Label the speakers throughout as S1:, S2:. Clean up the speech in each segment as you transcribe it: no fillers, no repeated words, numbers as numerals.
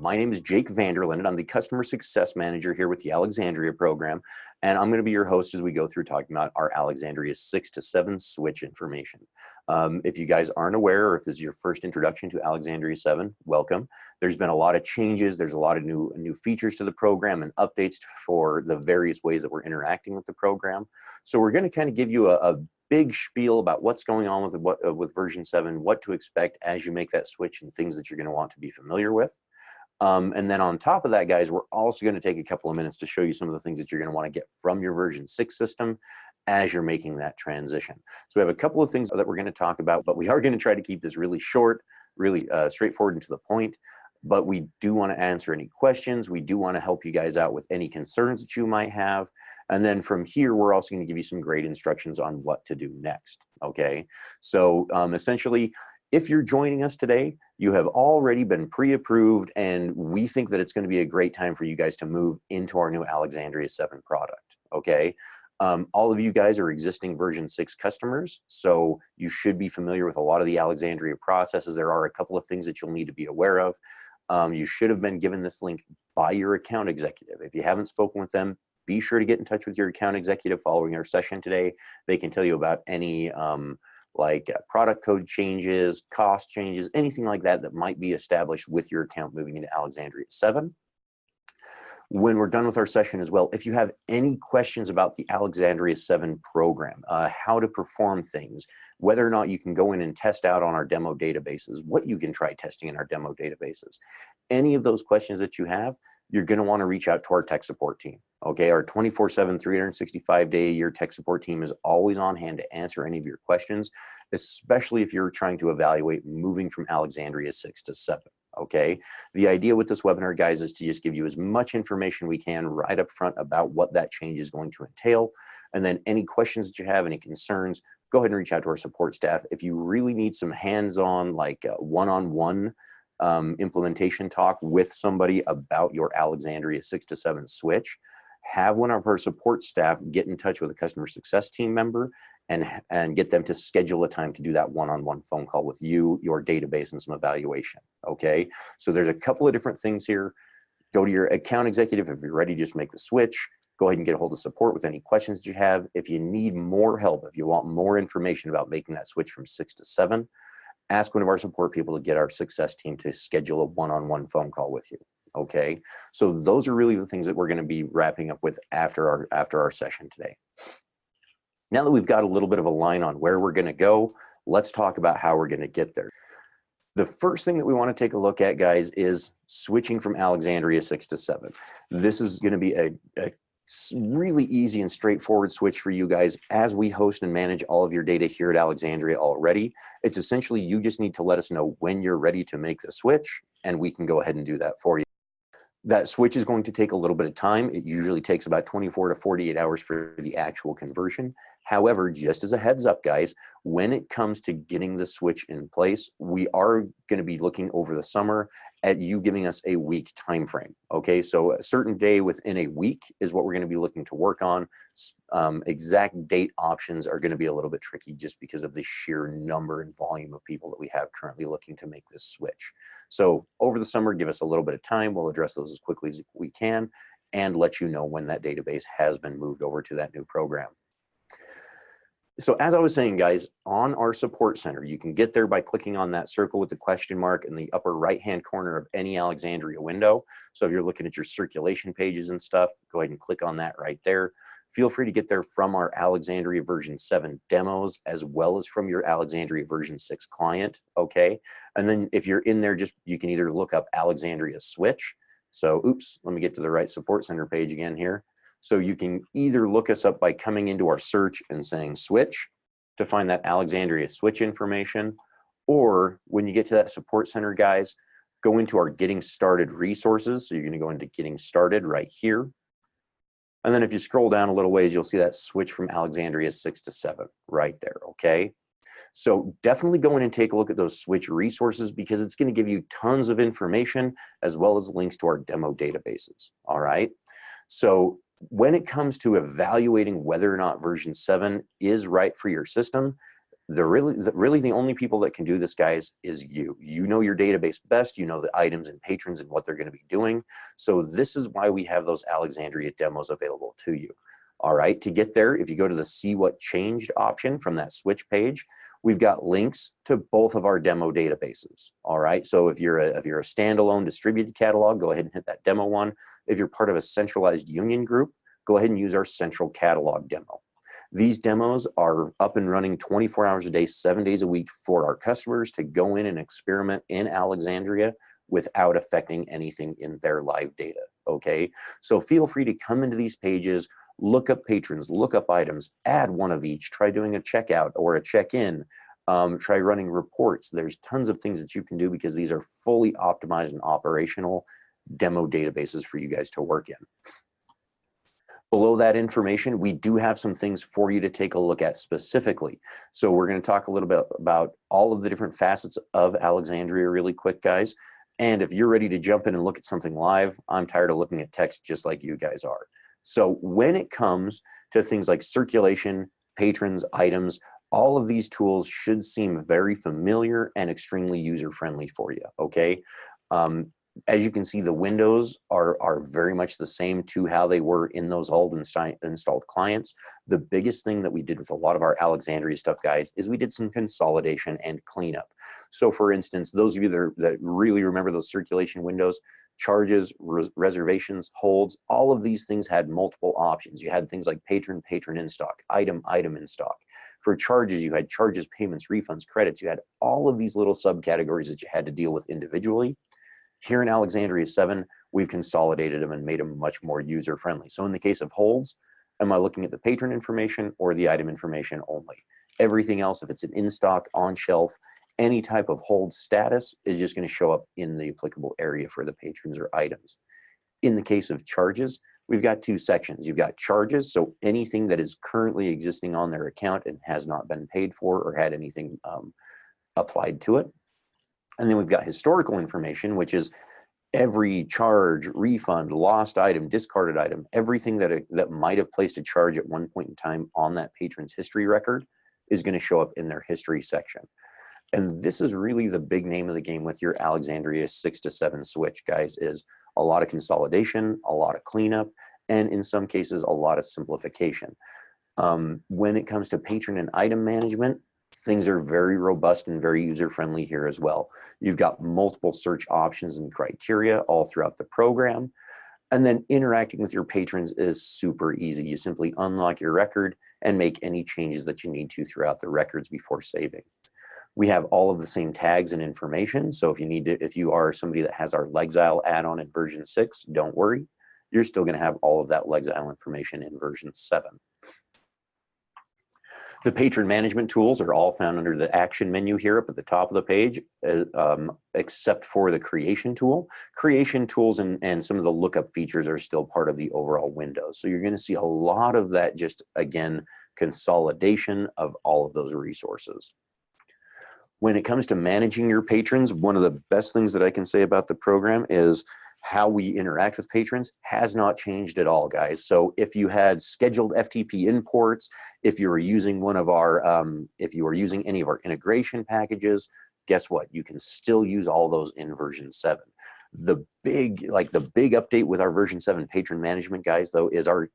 S1: My name is Jake Vanderlind. I'm the Customer Success Manager here with the Alexandria program, and I'm going to be your host as we go through talking about our Alexandria 6 to 7 switch information. If you guys aren't aware, or if this is your first introduction to Alexandria 7, welcome. There's been a lot of changes. There's a lot of new features to the program and updates for the various ways that we're interacting with the program. So we're going to kind of give you a big spiel about what's going on with version 7, what to expect as you make that switch, and things that you're going to want to be familiar with. And then on top of that, guys, we're also going to take a couple of minutes to show you some of the things that you're going to want to get from your version 6 system as you're making that transition. So we have a couple of things that we're going to talk about, but we are going to try to keep this really short, really straightforward and to the point. But we do want to answer any questions. We do want to help you guys out with any concerns that you might have. And then from here, we're also going to give you some great instructions on what to do next. Okay, so essentially, if you're joining us today, you have already been pre-approved, and we think that it's going to be a great time for you guys to move into our new Alexandria 7 product. Okay, all of you guys are existing version 6 customers, so you should be familiar with a lot of the Alexandria processes. There are a couple of things that you'll need to be aware of. You should have been given this link by your account executive. If you haven't spoken with them, be sure to get in touch with your account executive following our session today. They can tell you about any product code changes, cost changes, anything like that that might be established with your account moving into Alexandria 7. When we're done with our session as well, if you have any questions about the Alexandria 7 program, how to perform things, whether or not you can go in and test out on our demo databases, what you can try testing in our demo databases, any of those questions that you have, you're going to want to reach out to our tech support team. Okay, our 24/7, 365-day-a-year tech support team is always on hand to answer any of your questions, especially if you're trying to evaluate moving from Alexandria 6 to 7. Okay, the idea with this webinar, guys, is to just give you as much information we can right up front about what that change is going to entail. And then any questions that you have, any concerns, go ahead and reach out to our support staff. If you really need some hands-on, like one-on-one implementation talk with somebody about your Alexandria 6 to 7 switch, have one of our support staff get in touch with a customer success team member and get them to schedule a time to do that one-on-one phone call with you, your database, and some evaluation. Okay, so there's a couple of different things here. Go to your account executive if you're ready to just make the switch. Go ahead and get a hold of support with any questions that you have. If you need more help, if you want more information about making that switch from 6 to 7, ask one of our support people to get our success team to schedule a one-on-one phone call with you. Okay, so those are really the things that we're going to be wrapping up with after our session today. Now that we've got a little bit of a line on where we're going to go, let's talk about how we're going to get there. The first thing that we want to take a look at, guys, is switching from Alexandria 6 to 7. This is going to be a really easy and straightforward switch for you guys as we host and manage all of your data here at Alexandria already. It's essentially, you just need to let us know when you're ready to make the switch, and we can go ahead and do that for you. That switch is going to take a little bit of time. It usually takes about 24 to 48 hours for the actual conversion. However, just as a heads up, guys, when it comes to getting the switch in place, we are going to be looking over the summer at you giving us a week time frame. Okay, so a certain day within a week is what we're going to be looking to work on. Exact date options are going to be a little bit tricky just because of the sheer number and volume of people that we have currently looking to make this switch. So over the summer, give us a little bit of time. We'll address those as quickly as we can and let you know when that database has been moved over to that new program. So as I was saying, guys, on our support center, you can get there by clicking on that circle with the question mark in the upper right-hand corner of any Alexandria window. So if you're looking at your circulation pages and stuff, go ahead and click on that right there. Feel free to get there from our Alexandria version 7 demos, as well as from your Alexandria version 6 client, okay? And then if you're in there, you can either look up Alexandria switch. So, oops, let me get to the right support center page again here. So you can either look us up by coming into our search and saying switch to find that Alexandria switch information, or when you get to that support center, guys, go into our getting started resources. So you're going to go into getting started right here. And then if you scroll down a little ways, you'll see that switch from Alexandria 6 to 7 right there, okay? So definitely go in and take a look at those switch resources, because it's going to give you tons of information as well as links to our demo databases, all right? So when it comes to evaluating whether or not version 7 is right for your system, really the only people that can do this, guys, is you. You know your database best. You know the items and patrons and what they're going to be doing. So this is why we have those Alexandria demos available to you. All right, to get there, if you go to the See What Changed option from that switch page, we've got links to both of our demo databases. All right, so if you're a standalone distributed catalog, go ahead and hit that demo one. If you're part of a centralized union group, go ahead and use our central catalog demo. These demos are up and running 24 hours a day, 7 days a week for our customers to go in and experiment in Alexandria without affecting anything in their live data, okay? So feel free to come into these pages, look up patrons, look up items, add one of each, try doing a checkout or a check-in, try running reports. There's tons of things that you can do because these are fully optimized and operational demo databases for you guys to work in. Below that information, we do have some things for you to take a look at specifically. So we're going to talk a little bit about all of the different facets of Alexandria really quick, guys. And if you're ready to jump in and look at something live, I'm tired of looking at text just like you guys are. So when it comes to things like circulation, patrons, items, all of these tools should seem very familiar and extremely user-friendly for you, okay? As you can see, the windows are very much the same to how they were in those old installed clients. The biggest thing that we did with a lot of our Alexandria stuff, guys, is we did some consolidation and cleanup. So for instance, those of you that really remember those circulation windows, charges, reservations, holds, all of these things had multiple options. You had things like patron in stock, item in stock. For charges, you had charges, payments, refunds, credits. You had all of these little subcategories that you had to deal with individually. Here in Alexandria 7, we've consolidated them and made them much more user-friendly. So in the case of holds, am I looking at the patron information or the item information only? Everything else, if it's an in-stock, on-shelf, any type of hold status is just going to show up in the applicable area for the patrons or items. In the case of charges, we've got two sections. You've got charges, so anything that is currently existing on their account and has not been paid for or had anything applied to it. And then we've got historical information, which is every charge, refund, lost item, discarded item, everything that might have placed a charge at one point in time on that patron's history record is going to show up in their history section. And this is really the big name of the game with your Alexandria 6 to 7 switch, guys, is a lot of consolidation, a lot of cleanup, and in some cases, a lot of simplification. When it comes to patron and item management, things are very robust and very user-friendly here as well. You've got multiple search options and criteria all throughout the program. And then interacting with your patrons is super easy. You simply unlock your record and make any changes that you need to throughout the records before saving. We have all of the same tags and information. So if you are somebody that has our Lexile add-on in version 6, don't worry. You're still going to have all of that Lexile information in version 7. The patron management tools are all found under the action menu here up at the top of the page, except for the creation tool. Creation tools and some of the lookup features are still part of the overall window. So you're going to see a lot of that, just again, consolidation of all of those resources. When it comes to managing your patrons, one of the best things that I can say about the program is how we interact with patrons has not changed at all, guys. So if you had scheduled FTP imports, if you were using one of our, if you were using any of our integration packages, guess what? You can still use all those in version 7. The big update with our version 7 patron management, guys, though, is our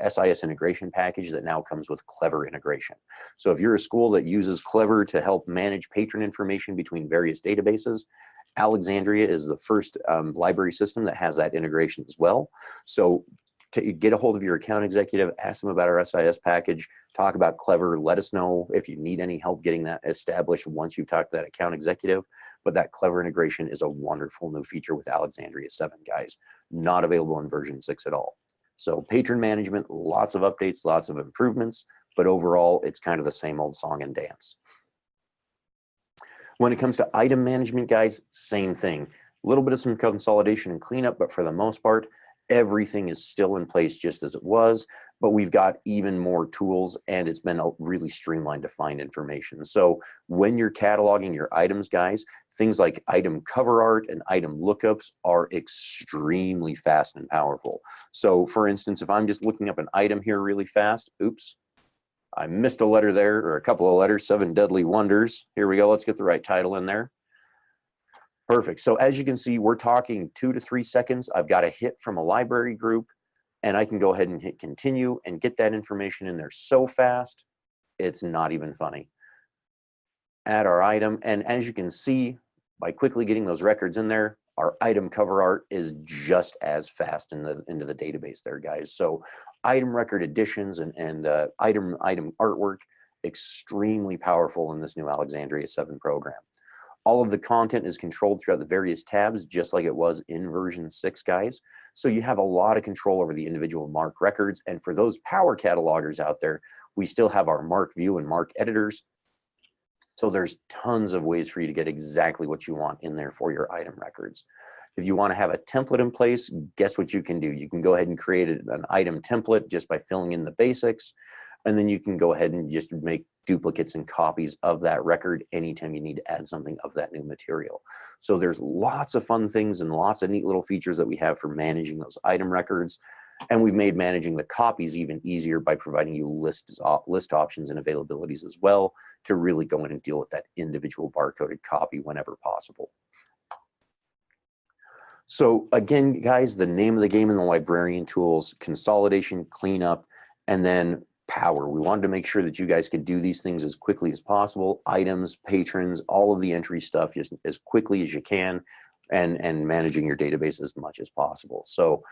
S1: SIS integration package that now comes with Clever integration. So if you're a school that uses Clever to help manage patron information between various databases, Alexandria is the first library system that has that integration as well. So to get a hold of your account executive, ask them about our SIS package, talk about Clever, let us know if you need any help getting that established once you've talked to that account executive. But that Clever integration is a wonderful new feature with Alexandria 7, guys. Not available in version 6 at all. So patron management, lots of updates, lots of improvements, but overall, it's kind of the same old song and dance. When it comes to item management, guys, same thing. A little bit of some consolidation and cleanup, but for the most part, everything is still in place just as it was, but we've got even more tools and it's been really streamlined to find information. So when you're cataloging your items, guys, things like item cover art and item lookups are extremely fast and powerful. So for instance, if I'm just looking up an item here really fast, oops, I missed a letter there, or a couple of letters, 7 Deadly Wonders. Here we go, let's get the right title in there. Perfect. So as you can see, we're talking 2 to 3 seconds. I've got a hit from a library group, and I can go ahead and hit continue and get that information in there so fast, it's not even funny. Add our item, and as you can see, by quickly getting those records in there, our item cover art is just as fast into the database there, guys. So item record additions and item artwork, extremely powerful in this new Alexandria 7 program. All of the content is controlled throughout the various tabs, just like it was in version 6, guys. So you have a lot of control over the individual MARC records. And for those power catalogers out there, we still have our MARC view and MARC editors. So there's tons of ways for you to get exactly what you want in there for your item records. If you want to have a template in place, guess what you can do? You can go ahead and create an item template just by filling in the basics. And then you can go ahead and just make duplicates and copies of that record anytime you need to add something of that new material. So there's lots of fun things and lots of neat little features that we have for managing those item records. And we've made managing the copies even easier by providing you list options and availabilities as well to really go in and deal with that individual barcoded copy whenever possible. So again, guys, the name of the game in the librarian tools, consolidation, cleanup, and then power. We wanted to make sure that you guys could do these things as quickly as possible. Items, patrons, all of the entry stuff just as quickly as you can, and managing your database as much as possible. So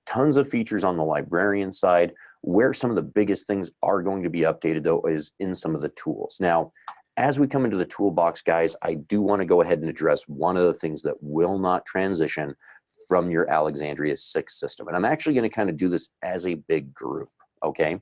S1: tons of features on the librarian side. Where some of the biggest things are going to be updated though is in some of the tools. Now, as we come into the toolbox, guys, I do want to go ahead and address one of the things that will not transition from your Alexandria 6 system. And I'm actually going to kind of do this as a big group, okay?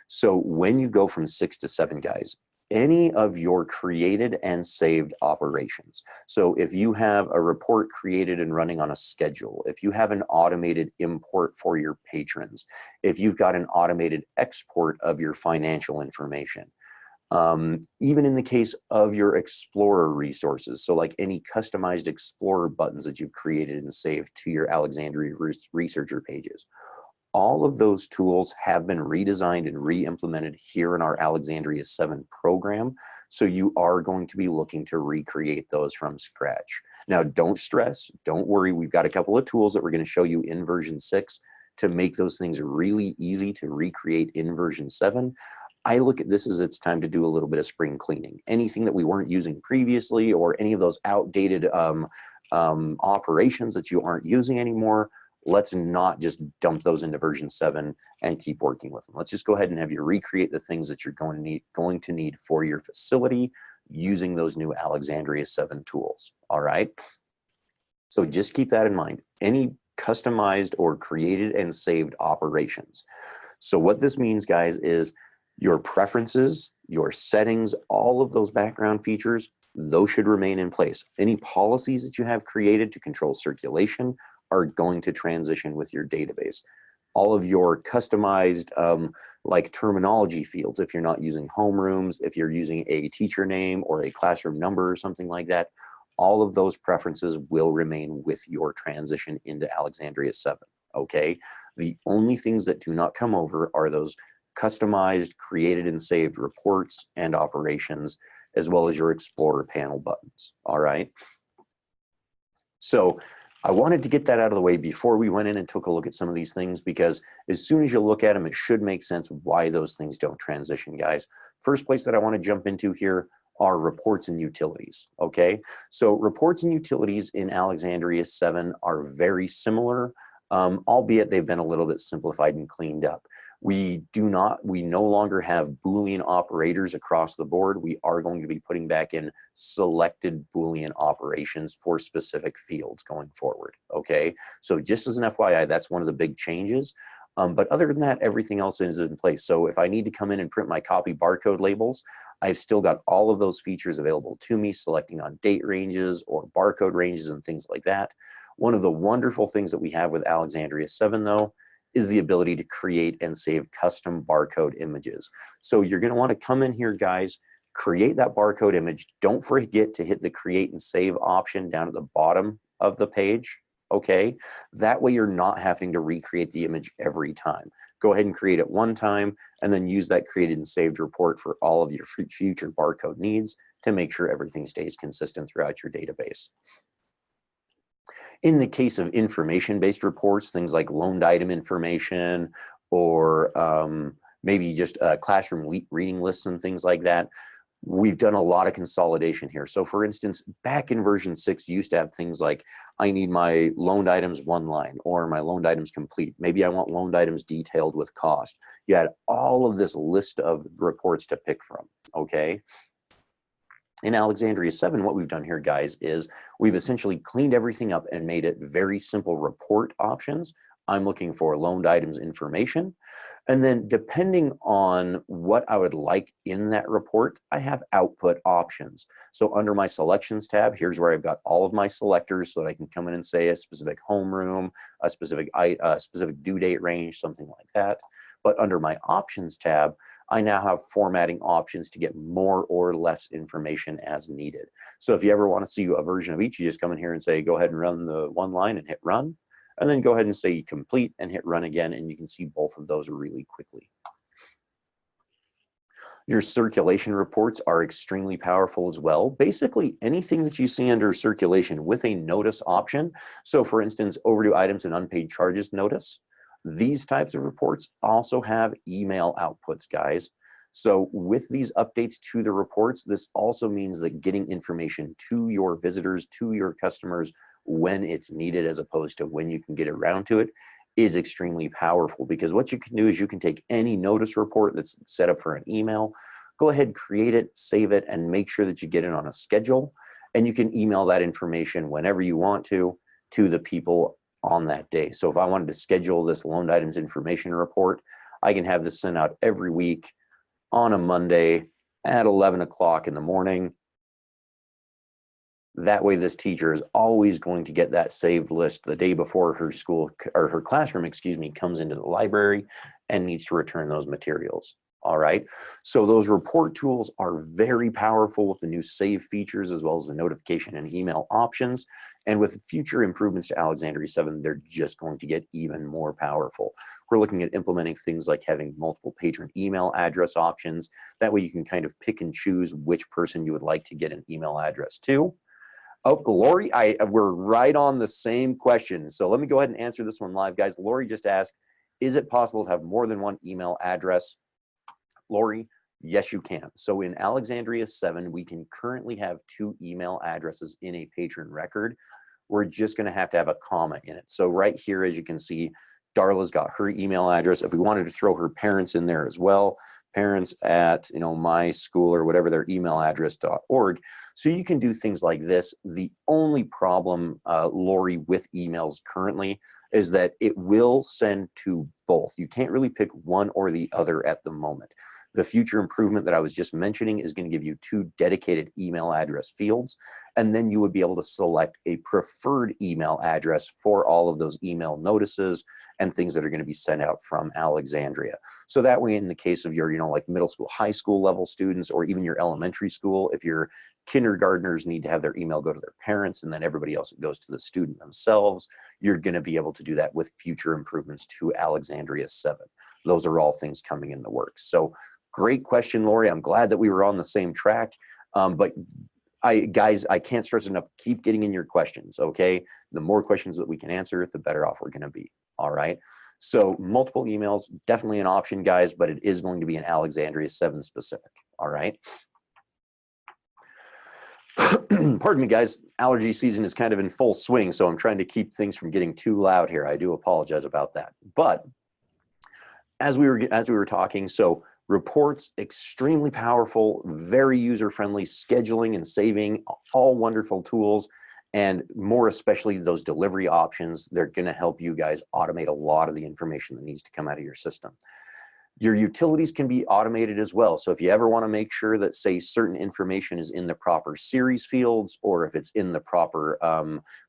S1: So when you go from 6 to 7, guys, any of your created and saved operations. So if you have a report created and running on a schedule, if you have an automated import for your patrons, if you've got an automated export of your financial information, even in the case of your Explorer resources, so like any customized Explorer buttons that you've created and saved to your Alexandria Researcher pages, all of those tools have been redesigned and re-implemented here in our Alexandria 7 program. So you are going to be looking to recreate those from scratch. Now, don't stress, don't worry. We've got a couple of tools that we're going to show you in version 6 to make those things really easy to recreate in version 7. I look at this as it's time to do a little bit of spring cleaning. Anything that we weren't using previously or any of those outdated operations that you aren't using anymore, let's not just dump those into version 7 and keep working with them. Let's just go ahead and have you recreate the things that you're going to need for your facility using those new Alexandria 7 tools, all right? So just keep that in mind. Any customized or created and saved operations. So what this means, guys, is your preferences, your settings, all of those background features, those should remain in place. Any policies that you have created to control circulation are going to transition with your database. All of your customized like terminology fields, if you're not using homerooms, if you're using a teacher name or a classroom number or something like that, all of those preferences will remain with your transition into Alexandria 7, okay? The only things that do not come over are those customized, created and saved reports and operations, as well as your Explorer panel buttons, all right? So I wanted to get that out of the way before we went in and took a look at some of these things, because as soon as you look at them, it should make sense why those things don't transition, guys. First place that I want to jump into here are reports and utilities, okay? So reports and utilities in Alexandria 7 are very similar, albeit they've been a little bit simplified and cleaned up. We no longer have Boolean operators across the board. We are going to be putting back in selected Boolean operations for specific fields going forward, okay? So just as an FYI, that's one of the big changes. But other than that, everything else is in place. So if I need to come in and print my copy barcode labels, I've still got all of those features available to me, selecting on date ranges or barcode ranges and things like that. One of the wonderful things that we have with Alexandria 7, though, is the ability to create and save custom barcode images. So you're gonna wanna come in here, guys, create that barcode image. Don't forget to hit the create and save option down at the bottom of the page, okay? That way you're not having to recreate the image every time. Go ahead and create it one time, and then use that created and saved report for all of your future barcode needs to make sure everything stays consistent throughout your database. In the case of information-based reports, things like loaned item information, or maybe just classroom reading lists and things like that, we've done a lot of consolidation here. So for instance, back in version 6, you used to have things like, I need my loaned items one line, or my loaned items complete. Maybe I want loaned items detailed with cost. You had all of this list of reports to pick from, okay? In Alexandria 7, what we've done here, guys, is we've essentially cleaned everything up and made it very simple report options. I'm looking for loaned items information. And then depending on what I would like in that report, I have output options. So under my selections tab, here's where I've got all of my selectors so that I can come in and say a specific homeroom, a specific due date range, something like that. But under my options tab, I now have formatting options to get more or less information as needed. So if you ever want to see a version of each, you just come in here and say, go ahead and run the one line and hit run. And then go ahead and say complete and hit run again, and you can see both of those really quickly. Your circulation reports are extremely powerful as well. Basically, anything that you see under circulation with a notice option. So for instance, overdue items and unpaid charges notice. These types of reports also have email outputs, guys. So with these updates to the reports, this also means that getting information to your visitors, to your customers, when it's needed as opposed to when you can get around to it is extremely powerful, because what you can do is you can take any notice report that's set up for an email, go ahead, create it, save it, and make sure that you get it on a schedule, and you can email that information whenever you want to the people on that day. So if I wanted to schedule this loaned items information report, I can have this sent out every week on a Monday at 11 o'clock in the morning. That way, this teacher is always going to get that saved list the day before her school or her classroom, excuse me, comes into the library and needs to return those materials. All right. So those report tools are very powerful with the new save features, as well as the notification and email options. And with future improvements to Alexandria 7, they're just going to get even more powerful. We're looking at implementing things like having multiple patron email address options. That way you can kind of pick and choose which person you would like to get an email address to. Oh, Lori, we're right on the same question. So let me go ahead and answer this one live, guys. Lori just asked, is it possible to have more than one email address? Lori, yes, you can. So in Alexandria 7, we can currently have 2 email addresses in a patron record. We're just going to have a comma in it. So right here, as you can see, Darla's got her email address. If we wanted to throw her parents in there as well, parents at, my school or whatever their email address.org. So you can do things like this. The only problem, Lori, with emails currently is that it will send to both. You can't really pick one or the other at the moment. The future improvement that I was just mentioning is going to give you 2 dedicated email address fields, and then you would be able to select a preferred email address for all of those email notices and things that are going to be sent out from Alexandria. So that way, in the case of your, like middle school, high school level students, or even your elementary school, if your kindergartners need to have their email go to their parents and then everybody else, it goes to the student themselves, you're going to be able to do that with future improvements to Alexandria 7. Those are all things coming in the works. So great question, Lori. I'm glad that we were on the same track. But guys, I can't stress enough, keep getting in your questions, okay? The more questions that we can answer, the better off we're going to be, all right? So multiple emails, definitely an option, guys, but it is going to be an Alexandria 7 specific, all right? Pardon me, guys. Allergy season is kind of in full swing, so I'm trying to keep things from getting too loud here. I do apologize about that. But as we were talking, so reports, extremely powerful, very user-friendly, scheduling and saving, all wonderful tools, and more especially those delivery options. They're going to help you guys automate a lot of the information that needs to come out of your system. Your utilities can be automated as well. So if you ever want to make sure that, say, certain information is in the proper series fields, or if it's in the proper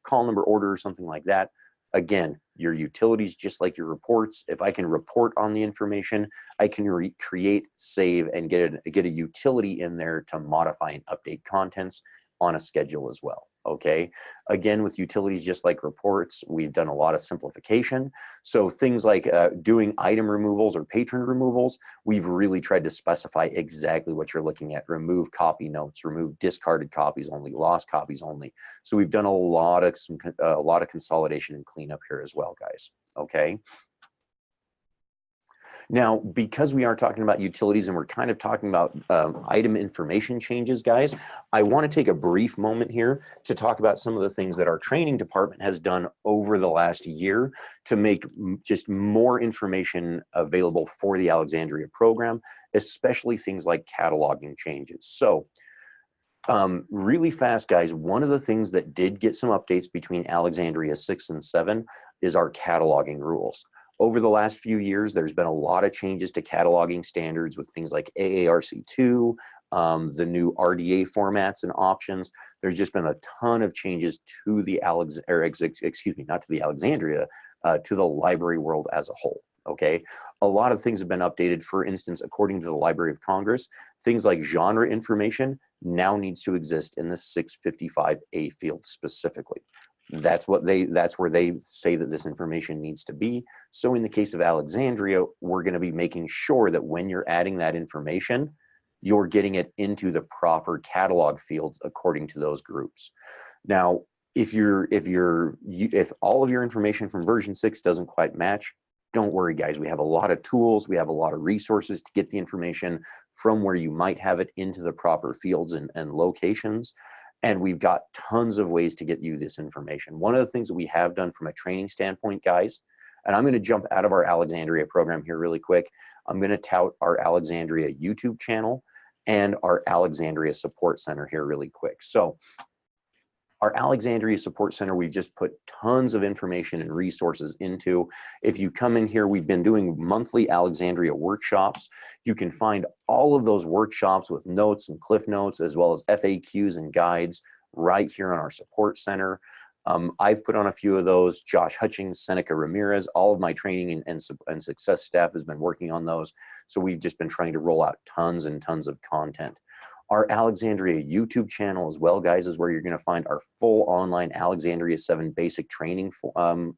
S1: call number order or something like that, again, your utilities, just like your reports, if I can report on the information, I can create, save, and get a utility in there to modify and update contents on a schedule as well. Okay, again, with utilities, just like reports, we've done a lot of simplification. So things like doing item removals or patron removals, we've really tried to specify exactly what you're looking at. Remove copy notes, remove discarded copies only, lost copies only. So we've done a lot of consolidation and cleanup here as well, guys. Okay. Now, because we are talking about utilities and we're kind of talking about item information changes, guys, I want to take a brief moment here to talk about some of the things that our training department has done over the last year to make just more information available for the Alexandria program, especially things like cataloging changes. So, really fast, guys, one of the things that did get some updates between Alexandria 6 and 7 is our cataloging rules. Over the last few years, there's been a lot of changes to cataloging standards with things like AARC2, the new RDA formats and options. There's just been a ton of changes to the not to the Alexandria, to the library world as a whole. Okay, a lot of things have been updated. For instance, according to the Library of Congress, things like genre information now needs to exist in the 655A field specifically. That's where they say that this information needs to be. So in the case of Alexandria, we're going to be making sure that when you're adding that information, you're getting it into the proper catalog fields according to those groups. Now, if all of your information from version 6 doesn't quite match, don't worry, guys. We have a lot of tools. We have a lot of resources to get the information from where you might have it into the proper fields and locations. And we've got tons of ways to get you this information. One of the things that we have done from a training standpoint, guys, and I'm going to jump out of our Alexandria program here really quick. I'm going to tout our Alexandria YouTube channel and our Alexandria Support Center here really quick. So our Alexandria Support Center, we've just put tons of information and resources into. If you come in here, we've been doing monthly Alexandria workshops. You can find all of those workshops with notes and cliff notes, as well as FAQs and guides right here on our support center. I've put on a few of those. Josh Hutchings, Seneca Ramirez, all of my training and success staff has been working on those. So we've just been trying to roll out tons and tons of content. Our Alexandria YouTube channel as well, guys, is where you're going to find our full online Alexandria 7 basic training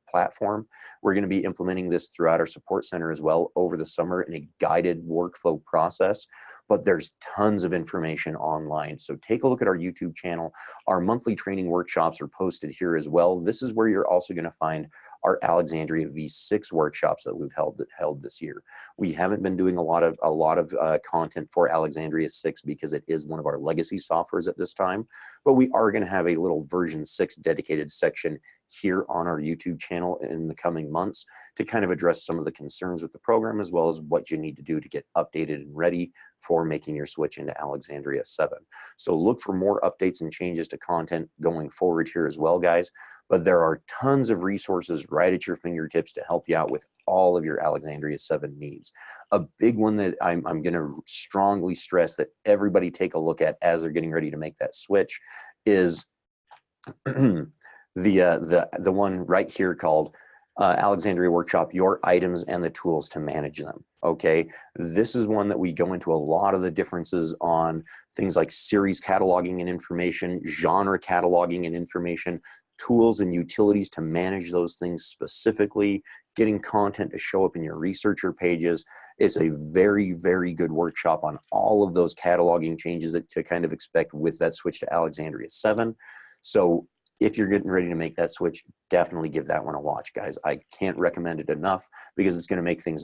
S1: platform. We're going to be implementing this throughout our support center as well over the summer in a guided workflow process. But there's tons of information online. So take a look at our YouTube channel. Our monthly training workshops are posted here as well. This is where you're also going to find our Alexandria V6 workshops that we've held this year. We haven't been doing a lot of content for Alexandria 6 because it is one of our legacy softwares at this time, but we are going to have a little version 6 dedicated section here on our YouTube channel in the coming months to kind of address some of the concerns with the program, as well as what you need to do to get updated and ready for making your switch into Alexandria 7. So look for more updates and changes to content going forward here as well, guys. But there are tons of resources right at your fingertips to help you out with all of your Alexandria 7 needs. A big one that I'm going to strongly stress that everybody take a look at as they're getting ready to make that switch is the one right here called Alexandria Workshop, Your Items and the Tools to Manage Them. Okay, this is one that we go into a lot of the differences on things like series cataloging and information, genre cataloging and information, tools and utilities to manage those things specifically, getting content to show up in your researcher pages. It's a very, very good workshop on all of those cataloging changes that to kind of expect with that switch to Alexandria 7. So if you're getting ready to make that switch, definitely give that one a watch, guys. I can't recommend it enough because it's going to make things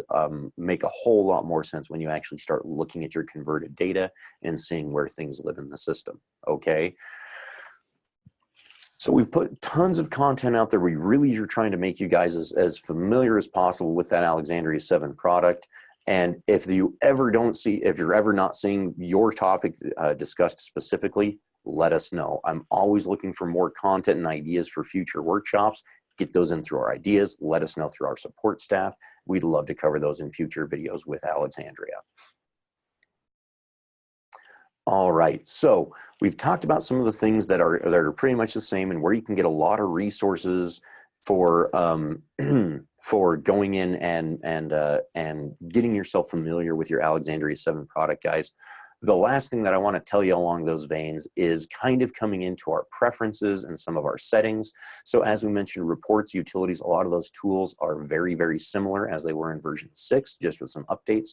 S1: make a whole lot more sense when you actually start looking at your converted data and seeing where things live in the system. Okay. So we've put tons of content out there. We really are trying to make you guys as familiar as possible with that Alexandria 7 product. And if you're ever not seeing your topic discussed specifically, let us know. I'm always looking for more content and ideas for future workshops. Get those in through our ideas. Let us know through our support staff. We'd love to cover those in future videos with Alexandria. All right, so we've talked about some of the things that are pretty much the same and where you can get a lot of resources for for going in and getting yourself familiar with your Alexandria 7 product, guys. The last thing that I want to tell you along those veins is kind of coming into our preferences and some of our settings. So as we mentioned, reports, utilities, a lot of those tools are very, very similar as they were in version 6, just with some updates.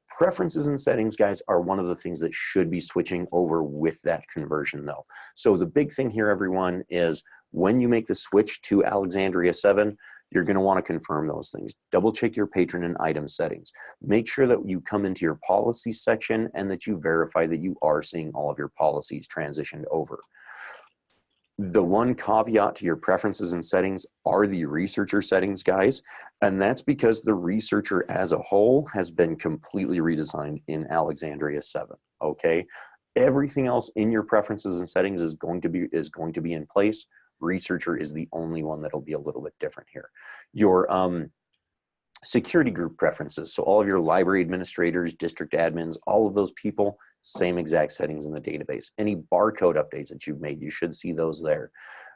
S1: Preferences and settings, guys, are one of the things that should be switching over with that conversion though. So the big thing here, everyone, is when you make the switch to Alexandria 7, you're going to want to confirm those things. Double check your patron and item settings. Make sure that you come into your policies section and that you verify that you are seeing all of your policies transitioned over. The one caveat to your preferences and settings are the researcher settings, guys, and that's because the researcher as a whole has been completely redesigned in Alexandria 7, okay? Everything else in your preferences and settings is going to be in place. Researcher is the only one that'll be a little bit different here. Your security group preferences, so all of your library administrators, district admins, all of those people, same exact settings in the database. Any barcode updates that you've made, you should see those there,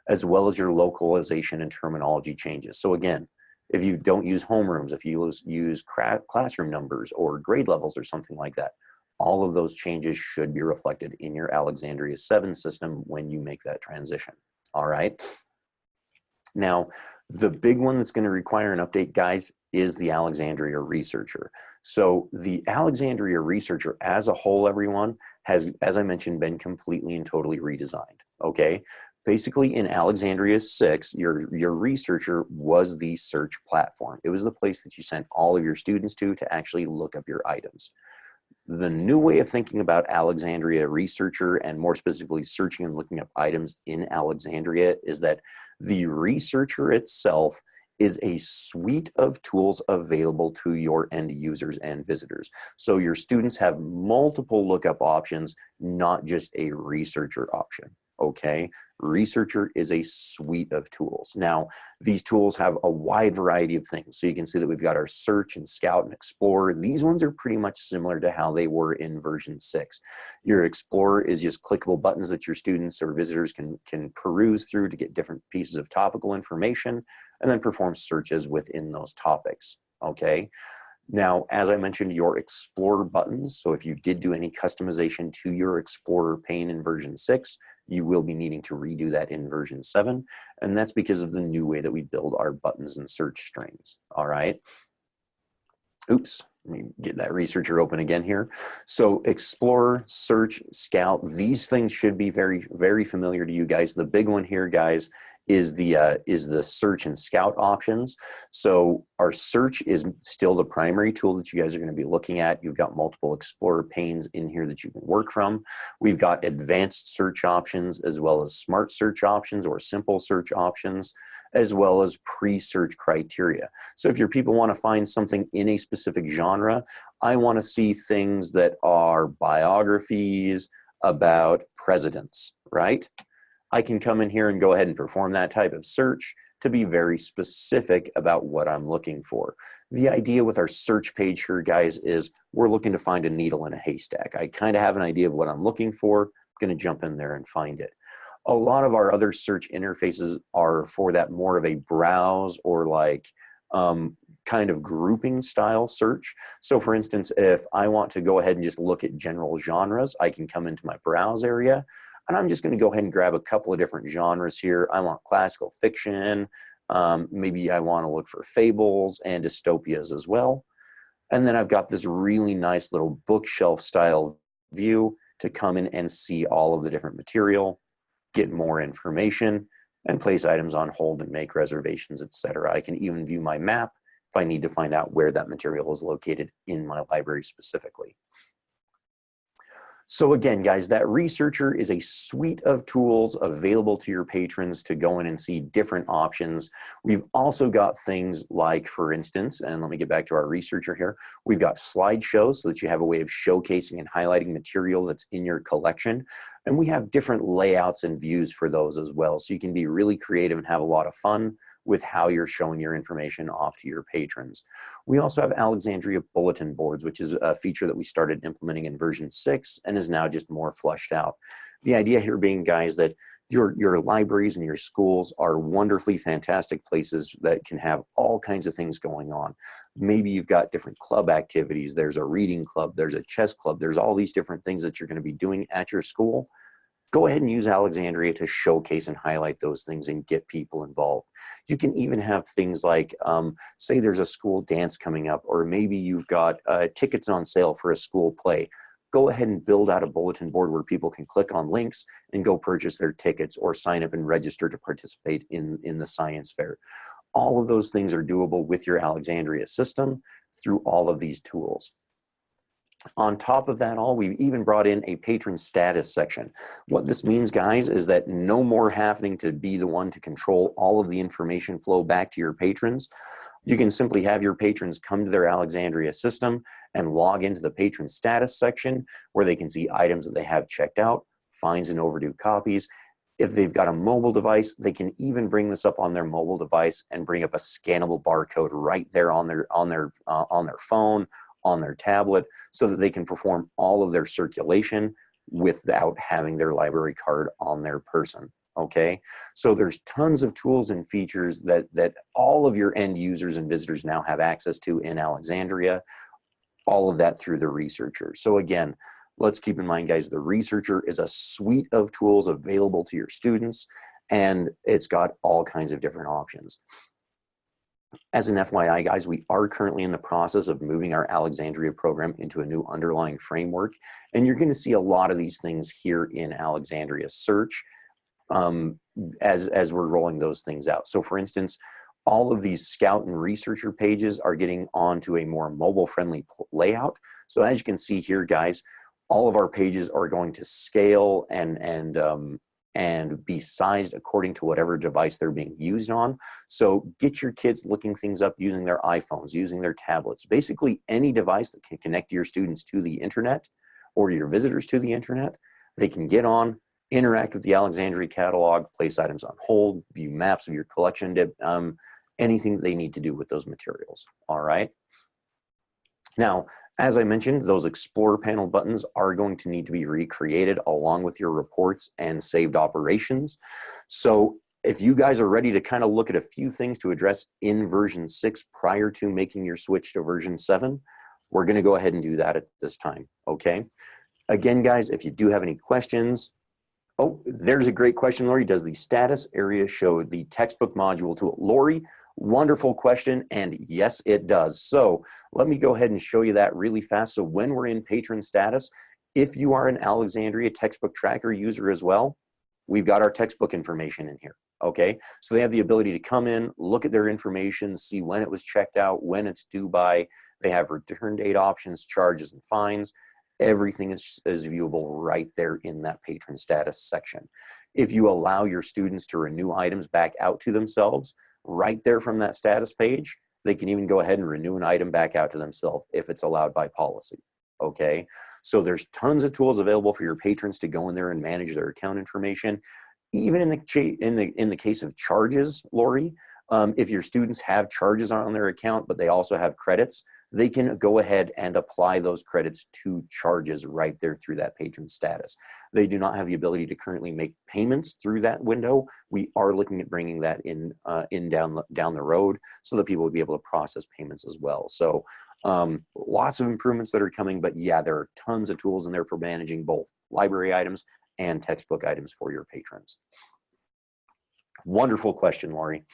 S1: as well as your localization and terminology changes. So again, if you don't use homerooms, if you use classroom numbers or grade levels or something like that, all of those changes should be reflected in your Alexandria 7 system when you make that transition. All right. Now, the big one that's going to require an update, guys, is the Alexandria Researcher. So the Alexandria Researcher as a whole, everyone, has, as I mentioned, been completely and totally redesigned, okay? Basically, in Alexandria 6, your researcher was the search platform. It was the place that you sent all of your students to actually look up your items. The new way of thinking about Alexandria Researcher, and more specifically searching and looking up items in Alexandria, is that the researcher itself is a suite of tools available to your end users and visitors. So your students have multiple lookup options, not just a researcher option. Okay, researcher is a suite of tools. Now, these tools have a wide variety of things. So you can see that we've got our search and scout and explorer. These ones are pretty much similar to how they were in version 6. Your explorer is just clickable buttons that your students or visitors can peruse through to get different pieces of topical information and then perform searches within those topics. Okay. Now, as I mentioned, your Explorer buttons, so if you did do any customization to your Explorer pane in version 6, you will be needing to redo that in version 7, and that's because of the new way that we build our buttons and search strings, all right? Oops, let me get that researcher open again here. So Explorer, Search, Scout, these things should be very, very familiar to you guys. The big one here, guys, is the search and scout options. So our search is still the primary tool that you guys are going to be looking at. You've got multiple Explorer panes in here that you can work from. We've got advanced search options as well as smart search options or simple search options, as well as pre-search criteria. So if your people want to find something in a specific genre, I want to see things that are biographies about presidents, right? I can come in here and go ahead and perform that type of search to be very specific about what I'm looking for. The idea with our search page here, guys, is we're looking to find a needle in a haystack. I kind of have an idea of what I'm looking for. I'm going to jump in there and find it. A lot of our other search interfaces are for that more of a browse or like kind of grouping style search. So for instance, if I want to go ahead and just look at general genres, I can come into my browse area. And I'm just going to go ahead and grab a couple of different genres here. I want classical fiction. Maybe I want to look for fables and dystopias as well. And then I've got this really nice little bookshelf style view to come in and see all of the different material, get more information, and place items on hold and make reservations, etc. I can even view my map if I need to find out where that material is located in my library specifically. So again, guys, that researcher is a suite of tools available to your patrons to go in and see different options. We've also got things like, for instance, and let me get back to our researcher here, we've got slideshows so that you have a way of showcasing and highlighting material that's in your collection. And we have different layouts and views for those as well. So you can be really creative and have a lot of fun with how you're showing your information off to your patrons. We also have Alexandria bulletin boards, which is a feature that we started implementing in version 6 and is now just more fleshed out. The idea here being, guys, that Your libraries and your schools are wonderfully fantastic places that can have all kinds of things going on. Maybe you've got different club activities. There's a reading club, there's a chess club, there's all these different things that you're going to be doing at your school. Go ahead and use Alexandria to showcase and highlight those things and get people involved. You can even have things like, say there's a school dance coming up, or maybe you've got tickets on sale for a school play. Go ahead and build out a bulletin board where people can click on links and go purchase their tickets or sign up and register to participate in the science fair. All of those things are doable with your Alexandria system through all of these tools. On top of that all, we've even brought in a patron status section. What this means, guys, is that no more having to be the one to control all of the information flow back to your patrons. You can simply have your patrons come to their Alexandria system and log into the patron status section where they can see items that they have checked out, fines and overdue copies. If they've got a mobile device, they can even bring this up on their mobile device and bring up a scannable barcode right there on their phone, on their tablet, so that they can perform all of their circulation without having their library card on their person. Okay, so there's tons of tools and features that all of your end users and visitors now have access to in Alexandria, all of that through the Researcher. So again, let's keep in mind, guys, the Researcher is a suite of tools available to your students, and it's got all kinds of different options. As an FYI, guys, we are currently in the process of moving our Alexandria program into a new underlying framework, and you're going to see a lot of these things here in Alexandria Search as we're rolling those things out. So for instance, all of these Scout and Researcher pages are getting onto a more mobile-friendly layout. So as you can see here, guys, all of our pages are going to scale and be sized according to whatever device they're being used on. So get your kids looking things up using their iPhones, using their tablets, basically any device that can connect your students to the internet or your visitors to the internet. They can get on, interact with the Alexandria catalog, place items on hold, view maps of your collection, anything that they need to do with those materials, all right? Now, as I mentioned, those Explorer panel buttons are going to need to be recreated along with your reports and saved operations. So if you guys are ready to kind of look at a few things to address in version 6 prior to making your switch to version 7, we're going to go ahead and do that at this time, okay? Again, guys, if you do have any questions, oh, there's a great question, Lori. Does the status area show the textbook module tool? Lori, wonderful question, and yes, it does. So let me go ahead and show you that really fast. So when we're in patron status, if you are an Alexandria textbook tracker user as well, we've got our textbook information in here, okay? So they have the ability to come in, look at their information, see when it was checked out, when it's due by. They have return date options, charges, and fines. Everything is viewable right there in that patron status section. If you allow your students to renew items back out to themselves, right there from that status page, they can even go ahead and renew an item back out to themselves if it's allowed by policy, okay? So there's tons of tools available for your patrons to go in there and manage their account information. Even in the case of charges, Lori, if your students have charges on their account, but they also have credits, they can go ahead and apply those credits to charges right there through that patron status. They do not have the ability to currently make payments through that window. We are looking at bringing that in, down the road so that people will be able to process payments as well. So lots of improvements that are coming, but yeah, there are tons of tools in there for managing both library items and textbook items for your patrons. Wonderful question, Lori.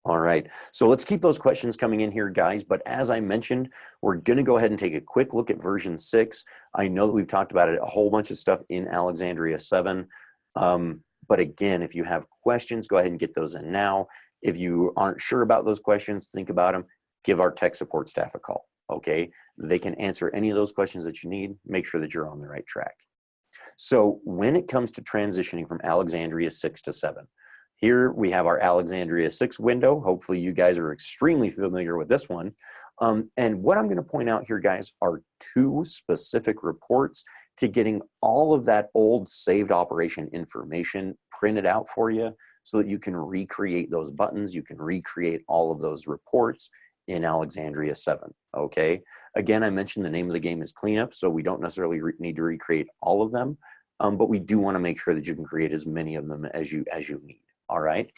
S1: All right, so let's keep those questions coming in here, guys. But as I mentioned, we're going to go ahead and take a quick look at version 6. I know that we've talked about it, a whole bunch of stuff in Alexandria 7. But again, if you have questions, go ahead and get those in now. If you aren't sure about those questions, think about them, give our tech support staff a call, okay? They can answer any of those questions that you need, make sure that you're on the right track. So when it comes to transitioning from Alexandria 6 to 7, here we have our Alexandria 6 window. Hopefully you guys are extremely familiar with this one. And what I'm going to point out here, guys, are 2 specific reports to getting all of that old saved operation information printed out for you so that you can recreate those buttons. You can recreate all of those reports in Alexandria 7, okay? Again, I mentioned the name of the game is cleanup, so we don't necessarily need to recreate all of them. but we do want to make sure that you can create as many of them as you need. All right.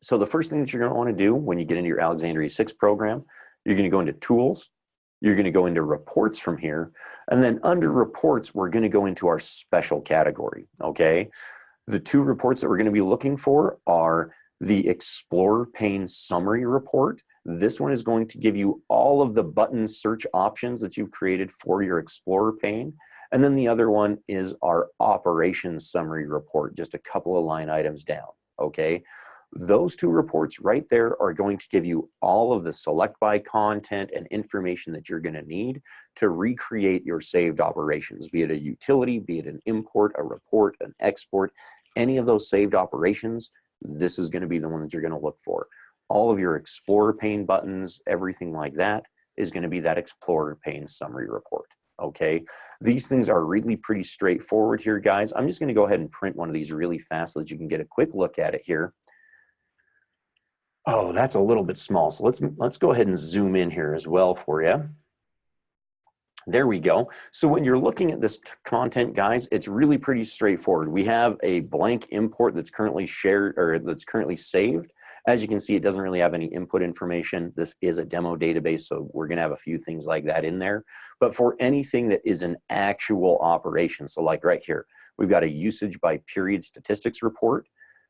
S1: So the first thing that you're going to want to do when you get into your Alexandria 6 program, you're going to go into Tools, you're going to go into Reports from here, and then under Reports, we're going to go into our Special category, okay? The two reports that we're going to be looking for are the Explorer Pane Summary Report. This one is going to give you all of the button search options that you've created for your Explorer pane. And then the other one is our Operations Summary Report, just a couple of line items down, okay? Those two reports right there are going to give you all of the select by content and information that you're going to need to recreate your saved operations, be it a utility, be it an import, a report, an export, any of those saved operations. This is going to be the one that you're going to look for. All of your Explorer pane buttons, everything like that is going to be that Explorer pane summary report. Okay, these things are really pretty straightforward here, guys. I'm just going to go ahead and print one of these really fast so that you can get a quick look at it here. Oh, that's a little bit small. So let's go ahead and zoom in here as well for you. There we go. So when you're looking at this content, guys, it's really pretty straightforward. We have a blank import that's currently shared or that's currently saved. As you can see, it doesn't really have any input information. This is a demo database, so we're going to have a few things like that in there. But for anything that is an actual operation, so like right here, we've got a usage by period statistics report.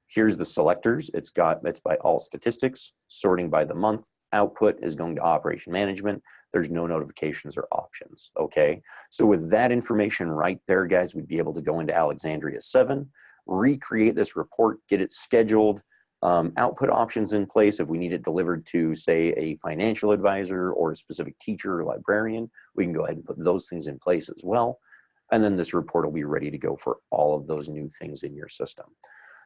S1: Here's the selectors. It's by all statistics, sorting by the month. Output is going to operation management. There's no notifications or options, okay? So with that information right there, guys, we'd be able to go into Alexandria 7, recreate this report, get it scheduled, output options in place. If we need it delivered to, say, a financial advisor or a specific teacher or librarian, we can go ahead and put those things in place as well. And then this report will be ready to go for all of those new things in your system.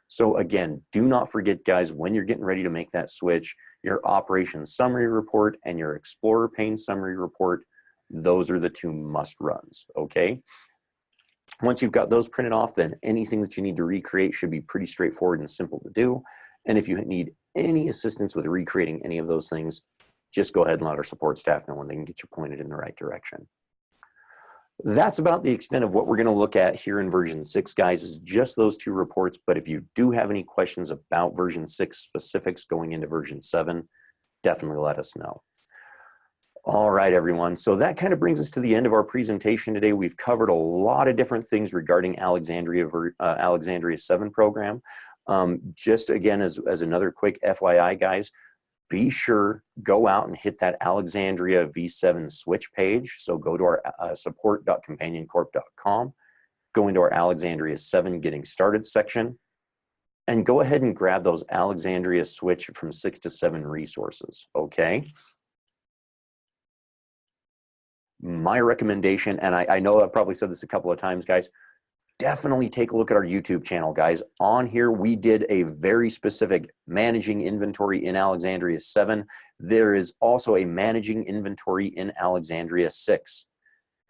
S1: So again, do not forget, guys, when you're getting ready to make that switch, your operations summary report and your Explorer pane summary report, those are the two must runs, okay? Once you've got those printed off, then anything that you need to recreate should be pretty straightforward and simple to do. And if you need any assistance with recreating any of those things, just go ahead and let our support staff know and they can get you pointed in the right direction. That's about the extent of what we're going to look at here in version 6, guys, is just those two reports. But if you do have any questions about version 6 specifics going into version 7, definitely let us know. All right, everyone. So that kind of brings us to the end of our presentation today. We've covered a lot of different things regarding Alexandria 7 program. Just again, as another quick FYI, guys, be sure, go out and hit that Alexandria V7 switch page. So go to our support.companioncorp.com, go into our Alexandria 7 Getting Started section, and go ahead and grab those Alexandria switch from 6 to 7 resources, okay? My recommendation, and I know I've probably said this a couple of times, guys, definitely take a look at our YouTube channel, guys. On here, we did a very specific managing inventory in Alexandria 7. There is also a managing inventory in Alexandria 6.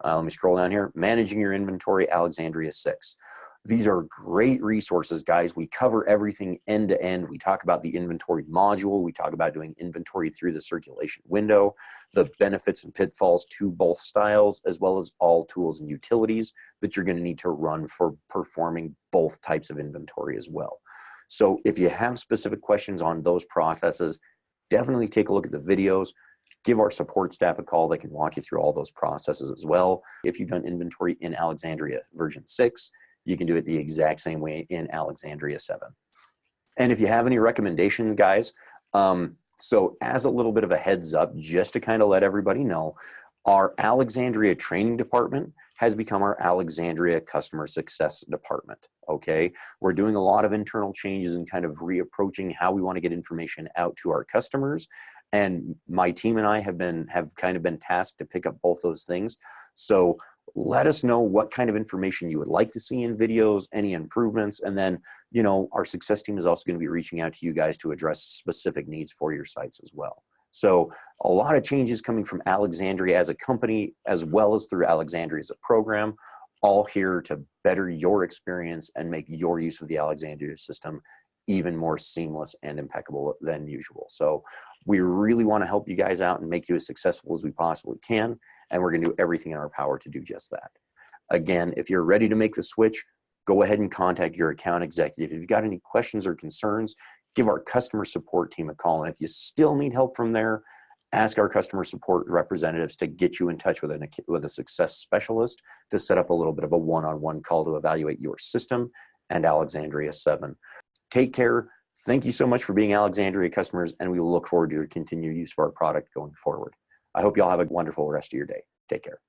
S1: Let me scroll down here. Managing your inventory, Alexandria 6. These are great resources, guys. We cover everything end to end. We talk about the inventory module. We talk about doing inventory through the circulation window, the benefits and pitfalls to both styles, as well as all tools and utilities that you're going to need to run for performing both types of inventory as well. So if you have specific questions on those processes, definitely take a look at the videos. Give our support staff a call. They can walk you through all those processes as well. If you've done inventory in Alexandria version 6, you can do it the exact same way in Alexandria 7. And if you have any recommendations, guys, so as a little bit of a heads up, just to kind of let everybody know, our Alexandria training department has become our Alexandria customer success department, okay? We're doing a lot of internal changes and kind of reapproaching how we want to get information out to our customers. And my team and I have kind of been tasked to pick up both those things. So let us know what kind of information you would like to see in videos, any improvements, and then, you know, our success team is also going to be reaching out to you guys to address specific needs for your sites as well. So a lot of changes coming from Alexandria as a company, as well as through Alexandria as a program, all here to better your experience and make your use of the Alexandria system even more seamless and impeccable than usual. So we really want to help you guys out and make you as successful as we possibly can. And we're going to do everything in our power to do just that. Again, if you're ready to make the switch, go ahead and contact your account executive. If you've got any questions or concerns, give our customer support team a call. And if you still need help from there, ask our customer support representatives to get you in touch with a success specialist to set up a little bit of a one-on-one call to evaluate your system and Alexandria 7. Take care. Thank you so much for being Alexandria customers, and we look forward to your continued use of our product going forward. I hope you all have a wonderful rest of your day. Take care.